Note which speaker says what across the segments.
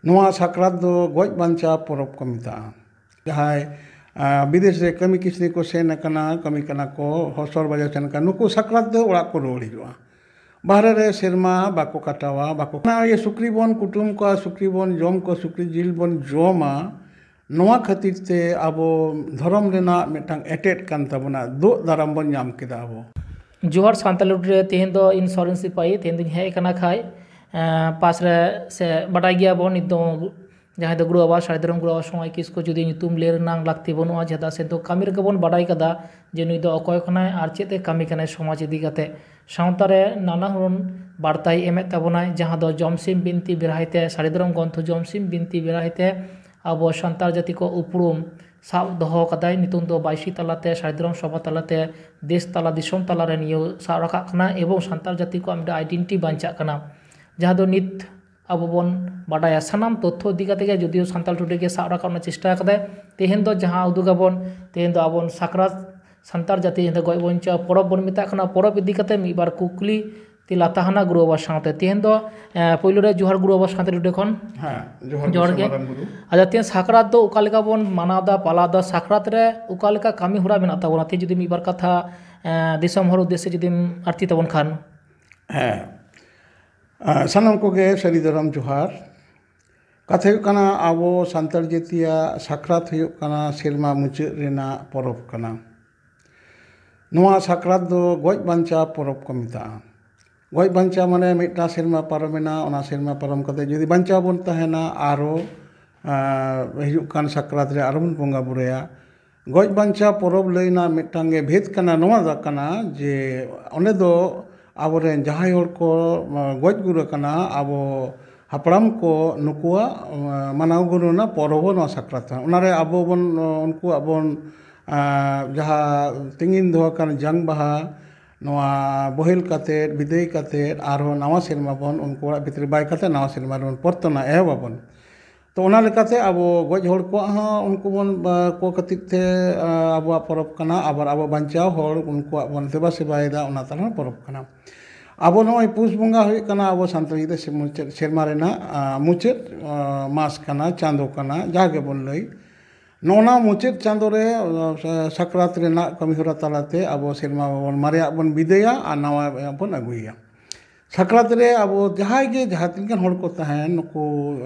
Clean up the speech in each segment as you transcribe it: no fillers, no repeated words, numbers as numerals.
Speaker 1: ᱱᱚᱣᱟ ᱥᱟᱠᱨᱟᱛ ᱫᱚ ᱜᱚᱡ ᱵᱟᱧᱪᱟᱣ ᱯᱚᱨᱚᱵᱽ ᱠᱚ ᱢᱮᱛᱟᱜᱼᱟ। ᱡᱟᱦᱟᱸᱭ ᱵᱤᱫᱮᱥ ᱨᱮ ᱠᱟᱹᱢᱤ ᱠᱤᱥᱱᱤ ko sen akana kami kana ko hosor baja sen kan nuku sakrat do orak ko ruwᱟᱹᱲ ᱦᱤᱡᱩᱜᱼᱟ। ᱵᱟᱦᱨᱮ ᱨᱮ ᱥᱮᱨᱢᱟ ᱵᱟᱠᱚ ᱠᱟᱴᱟᱣᱟ ᱵᱟᱠᱚ ᱥᱩᱠᱨᱤ ᱵᱚᱱ ᱠᱩᱴᱩᱢ ᱠᱚᱣᱟ ᱥᱩᱠᱨᱤ ᱵᱚᱱ ᱡᱚᱢ ᱠᱚ ᱥᱩᱠᱨᱤ ᱡᱤᱞ ᱵᱚᱱ ᱡᱚᱢᱟ ᱱᱚᱣᱟ ᱠᱷᱟᱹᱛᱤᱨ te ᱟᱵᱚ ᱫᱷᱚᱨᱚᱢ ᱨᱮᱱᱟᱜ ᱢᱤᱫᱴᱟᱝ ᱮᱴᱮᱫ ᱠᱟᱱ ᱛᱟᱵᱚᱱᱟ ᱫᱩᱜ ᱫᱟᱨᱟᱢ ᱵᱚᱱ ᱧᱟᱢ ᱠᱮᱫᱟ ᱟᱵᱚ।
Speaker 2: जोहर सानतालुड रे तेहेन दो इंश्योरेंस सिपाही तेहेन दिन है कना खाई पास रे से बटाई गया बन नितो जहां दो गुरु आवास साइदरम गुरु आवास समय किसको जुदी नितुम लेर नांग लागती बनुआ जेदा से तो कामी रे बन बटाई कदा जे नुई दो अकय खनाय आर चेते कामी कनाय समाज इदी काते सावता रे नाना हुन बार्ताय एमेत ताबोनाय जहां दो जमसिम बिनती बिराहिते साइदरम ग्रंथ जमसिम बिनती बिराहिते अब सान्ताल जाति को उपरुम साब दोहो कदाय नितुम दो बाइशी तलाते साइदरम सभा तलाते देश तला दिसोम तला रे नियो साब रखा कना एवं सान्ताल जाति को आमदा आइडेंटिटी बांचा कना जहां दो नित अब बन बाडाया सानाम तथ्य इदी काते जदियो सान्ताल टुडे के साब रखा चेष्टा कदाय तेहेन दो जहां उदुगाबन तेहेन दो आबन साकरात सान्ताल जाति गय बंचा परब बन मेता कना परब इदी काते मिबार कुकली तिला ताहाना गुरु आवास साथे तेहेन दो पहिले रे जोहर गुरु आवास साथे टुडे खन जोहर के आजा तेन साकरात दो उका लेका बन मानादा पालादा साकरात रे उका लेका कामी हुरा मेना ताबोना ते जदि मिबार कथा दिसम हर उद्देश्य जदि आरती ताबन खान
Speaker 1: सानाम कोगे सारी धरम जोहार कथा कना आबो सान्ताल जातिया साकरात हुयुग कना सेरमा मुचाद रेना परब कना नोआ साकरात दो गoj बांचा परब को मेताआ गoj बांचा माने मिटा सेरमा पारमेना ओना सेरमा पारम कते जदि बांचा बन तहेना आरो हिजुग कान साकरात रे आरो बन बोंगा बुराया गoj बांचा परब लैना मिटांगे भेद कना नोआ दा कना जे ओने दो आबोरे जहाय हर को गoj गुरु कना आबो हापड़ाम को नुकुआ मानाव गुरुना परब नोआ साकरात ओनारे आबो बन उनको आबोन जहाँ तिंगिन दो कान जंग बहा नोआ बोहेल काते विदय काते आरो नवा सेरमा बन उनको भितरे बाय काते नवा सेरमा बन परतना एहबाबन तो ओना लेकाते आबो गoj हर को उनको बन को कतिक ते आबो परब कना आबार आबो बांचाव हर उनको बन सेवा सेवायदा ओना ताना परब कना आबो नोय पुष बंगा हुई कना आबो सान्ताल जाति मुचाद सेरमा रेना मुचाद मास कना चांदो कना जागे बन लई नोना मुचाद चांदो रे साकरात रेना कमी हरा तालाते आबो सेरमा बन मारिया बन विदया आ नवा बन अगुया साकरात रे आबो जहाय गे जहां तिनकान हर को तहन नुको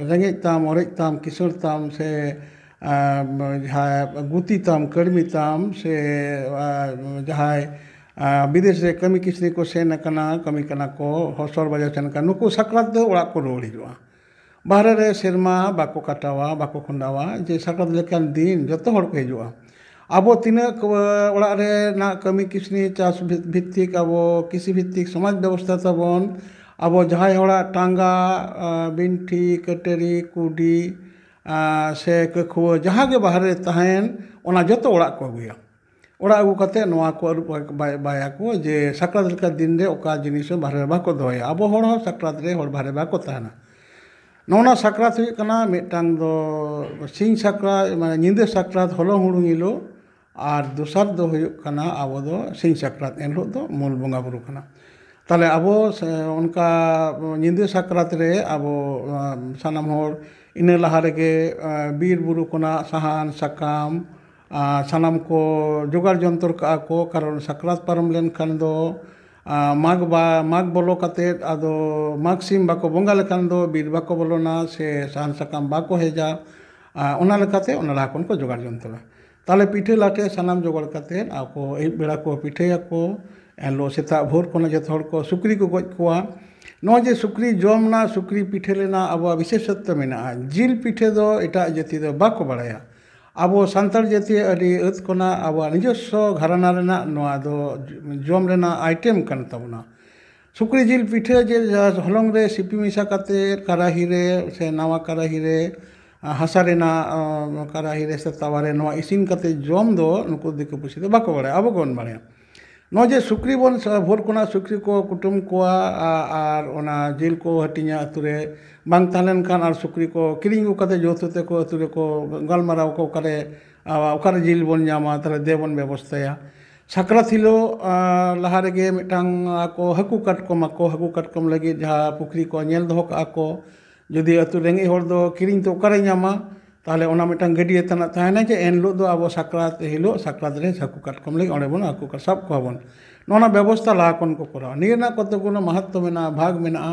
Speaker 1: रेंगे ताम ओरेज ताम किशोर ताम से जहां गुती ताम कर्मी ताम से जहाय विदेश रे कमी किसनी को sen akana kami kana ko hosor baja sen kan nuku sakrat do orak ko ruwᱟᱹᱲ ᱦᱤᱡᱩᱜᱼᱟ। बाहरे रे सेरमा बाको काटावा बाको खंडावा जे साकरात लेकान दिन जतो हर को हिजुआ आबो तिनाक ओड़ा रे ना कमी किसनी चास भित्तिक आबो किसी भित्तिक समाज व्यवस्था ताबन आबो जहाय होड़ा टांगा बिंठी कटरी कुडी से कखुआ जहाँ के बाहरे तहन ओना जतो ओड़ा को अगुया ओड़ा अगु कते नोआ को अरुप बाया को जे साकरात लेका दिन रे ओका जिनिस बाहरे बाको दोया आबो होड़ हो साकरात रे होड़ बाहरे बाको तहना नोना साकरात हुई कना मिटांग दो सिंह साकरात माने निंदे साकरात हलो हुड़ुंग इलो और दोसर दो हुयुग कना आबो दो सिंह साकरात एनलो दो मूल बंगा बुरु कना ताले आबो उनका निंदे साकरात रे आबो सानाम होड़ इने लहा रेगे बीर बुरु कना साहान साकाम सानाम को जोगाड़ जंतर का को कारण साकरात पारम लेन खान दो माग बोलो काते आदो माग सिम बाको बंगा लेखान दो बीर बाको बोलोना से साहान साकाम बाको हेजा ओना लेकाते ओना लाकोन को जोगाड़ जंतरा ताले पिठे लाटे सानाम जोगाड़ काते आको एक बेड़ा को पिठे को एलो सेता भोर को जत हर को सुक्री को गज कोआ नो जे सुक्री जमना सुक्री पिठे लेना अब विशेषत्व मेना जिल पिठे दो एटा जाति दो बाको बड़ाया आबो सान्ताल जाति अडी अत कोना आबो निजस्व घराना रेना नोआ दो जम रेना आइटेम कन ताबना सुक्री जिल पिठे जे हलंग रे सिपी मिसा काते कराही रे से नवा कराही रे हासा रेना कराही रे से तावारे नोआ इसिन काते जम दो नुको दिको पुसी दो बाको बड़ाया आबो कोन बड़ाया नो जे सुक्री बन भोर कोना सुक्री को कुटुम कोआ आर ओना जिल को हटिया अतुरे बांग तालेन खान आर सुक्री को किरिंग काते जोतते को अतुरे को गलमाराव को करे ओकारे जिल बन जामा ताले देबन व्यवस्थाया साकरात हिलो लहा रेगे मिटांग को हाकू काटकम लगी जहाँ पुखरी को नेल दो को जुदी अतु रेंगे हर दो किरिंग तो ओकारे ᱧᱟᱢᱟ ताहले ओना मिटांग गडिया तना ताहेना जे एन हिलोग दो आबो साक्रात हिलोग साक्रात रे हाकु काटकम लगे ओंडे बोन हाकु साब कोवा बोन नोना व्यवस्था लाहा कोन को करा नियना कत गुण महत्व मेना भाग मेना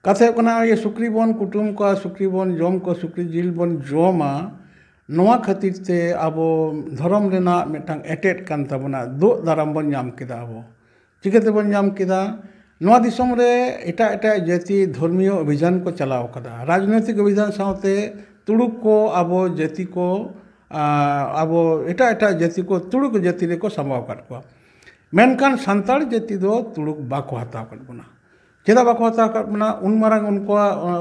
Speaker 1: कथा कना ये सुक्री बोन कुटुम को सुक्री बोन जम को सुक्री जिल बोन जोमा नोआ खातिर ते आबो धर्म रेना मिटांग एटेट कान ताबोना दो दाराम बोन ᱧᱟᱢ केदा आबो चिकेते बोन ᱧाम केदा नोआ दिसम रे एटा एटा जाति धर्मीय अभियान को चलाव कदा राजनैतिक अभियान साथे तुड़ुक को आबो जाति को आबो एटा एटा जाति को तुड़ुक जाति रे को संभाव काट को मेनकान संताल जाति दो तुड़ुक बाको हताव काट बना चेदा बाको हताव काट बना उन मारंग उनको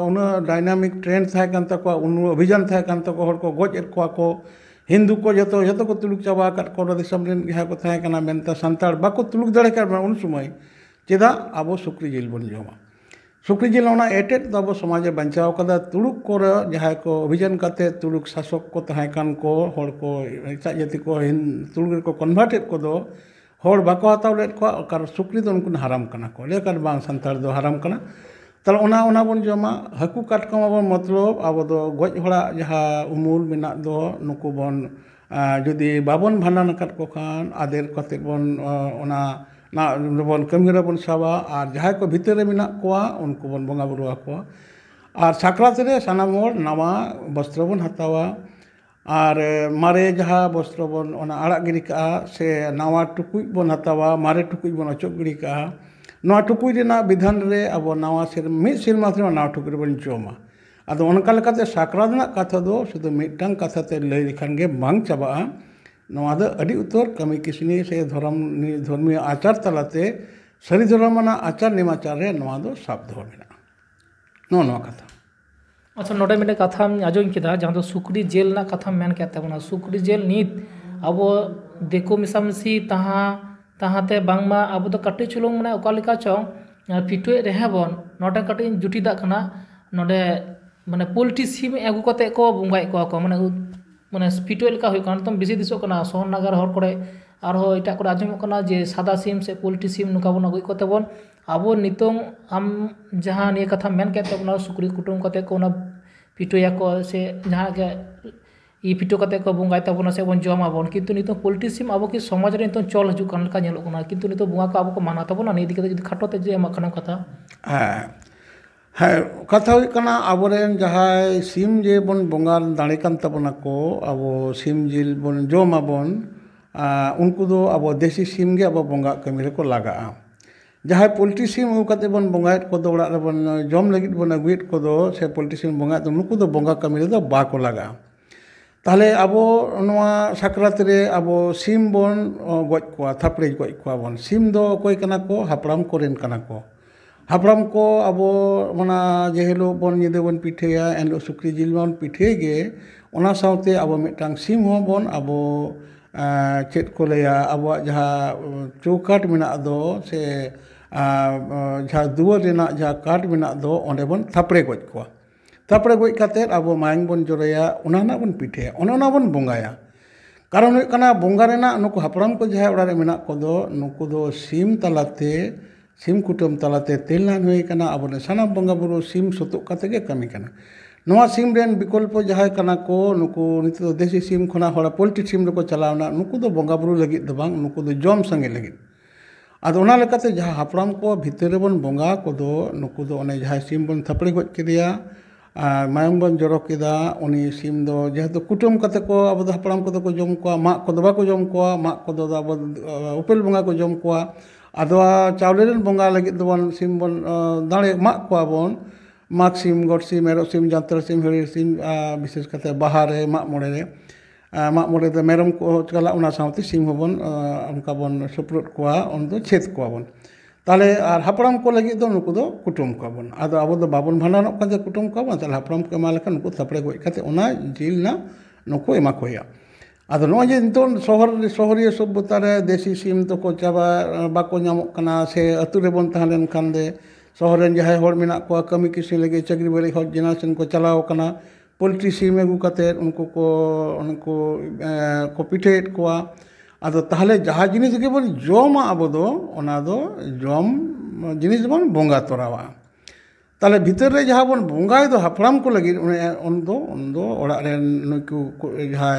Speaker 1: उन डायनामिक ट्रेंड थाय कान तको उन अभियान थाय कान तको हर को गोज एट को हिंदू को जतो जतो को तुड़ुक चाबा काट को दिसम रेन हा को थाय काना मेनता संताल बाको तुड़ुक दड़े काट उन समय चेदा आबो सुक्री जिल बन जोमा सुक्री जिल ओना एटेट दो आबो समाजे बंचाव कदा तुड़ुक को जहां को अभियान करते तुड़ुक शासक को तहाय कान को हर को एटा जाति को तुड़ुक को कन्वर्टेड को दो हर बाको हताव लेट को कार सुक्री दो उनको हराम कना को लेकर बांग संताल दो हराम कना तल ओना ओना बन जोमा हाकु काटकम आबो मतलब आबो दो गज हड़ा जहां उमूल मेना दो नुको बन जुदी बाबन भांडन काट को खान आदेर कते बन ओना ना बन कमीरा बन सावा और जहां को भीतर रे मेना कोआ उनको बन बंगा बुरु आको और साक्रात रे सानाम हर नवा वस्त्र बन हतावा और मारे जहां वस्त्र बन ओना आड़ा गिरी का से नवा टुकुई बन हतावा मारे टुकुई बन अचोक गिरी का नवा टुकुई रेना विधान रे अब नवा सिर मिद सिर मात्र नवा टुकुई बन जोमा आदो ओनका लेकाते साक्रात ना कथा दो शुधु मिदटांग कथा ते लई लेखान गे बांग चाबा नवा दो अड़ी उत्तर कमी किसनी से धर्मीय आचार तलाते सरी धर्मना आचार निमाचार रे नवा दो साब दो मेना नो कथा
Speaker 2: अच्छा नोडे मिटे कथा आजों केदा जहां दो सुक्री जेल ना कथा मेन केते बना सुक्री जेल नीत अब देखो मिसामसी तहाते बांगमा अब दो कटे चुलुंग माने ओका लेका चों पिटुए रेहा बन नोडे कटे जुटी दा कना नोडे माने पोल्ट्री सिम एगु कते को बुंगाय को माने पिटुए लेका हुई कान तुम बेसी दिसो कना सोहर नगर हर करे और हो इटा को आजम कना जे सादा सिम से पोल्ट्री सिम नुका बन अगुई कोते बन आबो नितों आम जहां ने कथा मेन केते बन सुक्री कुटुम कते को ना पिटुया को से जहां के ई पिटो कते को बुंगाय तबन से बन जमा बन किंतु नितों पोल्ट्री सिम आबो की समाज रे नितों चल हजू कान का नेलो कना किंतु नितों बुंगा को आबो को माना तबन नि दिके जदि खाटोते जे मखना कथा
Speaker 1: हाँ कथा कना आबोरेन जहां सिम जे बन बंगाल दाड़े कान तबना को आबो सिम जिल बन जोमा बन उनको दो आबो देसी सिम गे आबो बंगा कमी रे को लगा जहां पोल्ट्री सिम उकाते बन बंगायत को दो ओड़ा बन जम लगित बन अगुइट को दो से पोल्ट्री सिम बंगा तो नुको दो बंगा कमी रे दो बा को लगा ताहले आबो नोआ साक्रात रे आबो सिम बन गज को थापड़े गज को बन सिम दो कोई कना को हापड़ाम कोरेन कना को हापड़ाम को आबो मना जे हेलो बन निदे बन पिठेया एन सुक्री जिल बन पिठे गे ओना साउते आबो मिटांग सिम हो बन आबो चेत को लेया आबो जहां चौकाट मेना दो से जहां दुआर रेना जहां काट मेना दो ओंडे बन थापड़े गज को थापड़े गज काते आबो मायंग बन जोरेया ओना ना बन पिठेया ओना बन बंगाया कारण हुई कना बंगा रेना नुको हापड़ाम को जहां ओड़ा रे मेना को दो नुको दो सिम तलाते सिम कुटुम तलाते तेलनान हुई कना अब साना बंगा बुरु सिम सुतुक काते गे कमी कना नोआ सिम रेन विकल्प जहां कना को नुको नित देसी सिम खना हड़ा पोल्ट्री सिम रे को चलावना नुको दो बंगा बुरु लगी दो बांग नुको दो जम संगे लगी आदो ओना लेकाते जहां हापड़ाम को भीतर बन बंगा को दो नुको दो ओने जहां सिम बन थपड़े गज केदिया मायम बन जोरो केदा उनी सिम दो जेहेतु कुटुम काते को अब दो हापड़ाम को दो को जम को मा को दो बाको जम को मा को दो अब उपेल बंगा को जम को आदवा चावले रेन बंगा लगी दो बन सिम बन दाड़े मा को बन माग सिम गड सिम एरो सिम जांतर सिम हेरी सिम विशेष करते बाहर रे मा मोड़े दो मेरम को चला उना साउते सिम होबन उनका बन सुप्रुट को उन दो छेद को बन ताले और हापड़ाम को लगी दो नुको दो कुटुम को बन आदो अब दो बाबन भांडानों का कुटुम को बन ताले हापड़ाम को एमा लेखा नुको थपड़े गज काते उना जिल ना नुको एमा कोया आदो नो जे नितो शहरीय सभ्यता रे देसी सिम तो को चाबा बाको ᱧᱟᱢᱚᱜ कना से अतु रे बन तहलेन खान दे शहर रेन जहां हर मेना को कमी किसी लगे चक्री बड़ी हर जेनरेशन को चलाव कना पोल्ट्री सिम अगु काते उनको को पिठेट को आदो ताहले जहां जिनिस गे बन जमा अब दो ओना दो जम जिनिस बन बंगा तोरावा ताले भीतर रे जहाँ बन बंगाई दो हापड़ाम को लगी उन दो ओड़ा रे नुकु जहाँ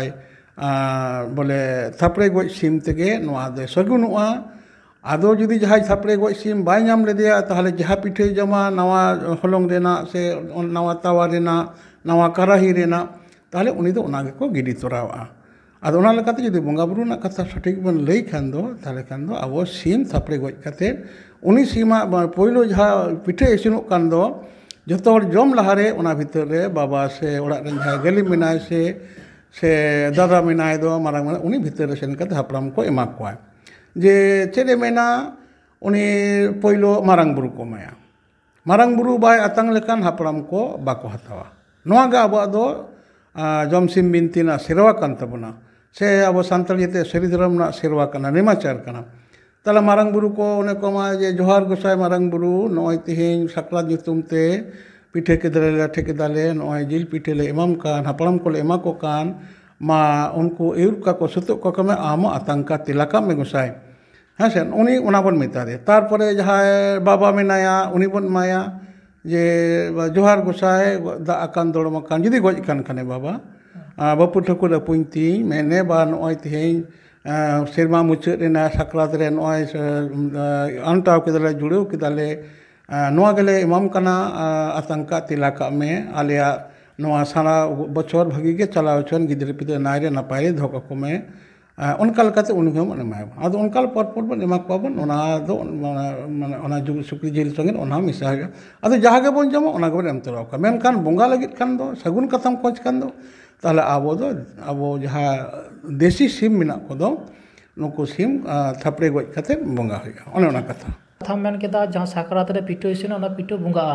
Speaker 1: बोले थापड़े गोज सीम तेगे नोआ दे सगुनुआ आदो जुदी जहाँ थापड़े गोज सीम बाय नाम लेदेया ताहले जहाँ पिठे जमा नवा हलंग रेना से नवा तावा रेना नवा कराही रेना ताहले उनी दो ओना गेको गिडी तोरावा आदो ओना लेकाते जुदी बंगा बुरु ना कथा सठिक बन लई खान दो ताहले खान दो आबो सीम थापड़े गोज काते उनी सीमा पोइलो जहाँ पिठे इसिनोग कान दो जतो हर जम लहारे ओना भीतर रे बाबा से ओड़ा रे जहाँ गली मिनाय से दादा मिनाय दो मारांग माने उनी भीतर रे सेन काते हापड़ाम को एमा कोआ जे चेदे मेना उनी पोइलो मारांग बुरु को माया मारांग बुरु बाय आतांग लेकान हापड़ाम को बाको हतावा नोआ गे आबो दो जमसिम बिनती ना सेरवा कान तबना से आबो सान्ताल जेते सरी धर्म ना सेरवा काना नेमाचार काना ताला मारांग बुरु को उन्हें कमा जे जोहार गोसाई मारांग बुरु नॉय तिहिं साकरात nyutum ते पिठे के दले लाठे के दाले नॉय जिल पिठे ले इमाम कान हापड़ाम को ले इमा को कान मा उनको एउर का को सुतु को कमे आमो आतंका तिलाका में गोसाई हाँ से उनी उना बन मिता दे तार परे जहाँ बाबा मेनाया उनी बन माया जे जोहार गोसाई दा अकान दोड़ मकान जुदी गोज कान खाने बाबा बापू ठकुर पुंती मैंने बा नॉय तिहिं सेरमा मुचाद रेना साकरात रे नॉय अंटाव केदाले जुड़ेव केदाले नोआ गेले इमाम कना आतंका तिलाका में आलिया नोआ सारा बछर भागी के चलाव छन गिदरे पिदरे नायरे नपाय धोका को में उनका लकाते उन हम एमाय आदो उनका पर बन एमा को बन ओना दो माने ओना जुग सुक्री जेल संगे ओना मिसा आदो जहाँ के बन जमो ओना के एम तोराव का मेनखान बंगा लगित खान दो सगुन कथम खोज खान दो ताहले आबो जहाँ देसी सीम मिना को दो नुकु सीम थापड़े गोज काते बंगा होया ओने ओना कथा
Speaker 2: कथा मेन केदा जहाँ साकरात रे पिठो इसिन ओना पिठो बंगा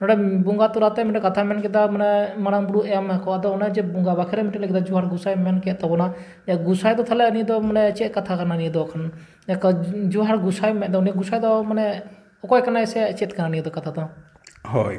Speaker 2: नोडे बंगा तोराते मेन कथा मेन केदा माने मारांग बुरु एम को आदो ओना जे बंगा बाखरे मेन लेदा जोहार गुसाई मेन के तबना या गुसाई दो थाले नि दो माने चे कथा कना नि दो खन एक जोहार गुसाई में दो नि गुसाई दो माने ओकय कना से चेत कना नि दो कथा तो
Speaker 1: होय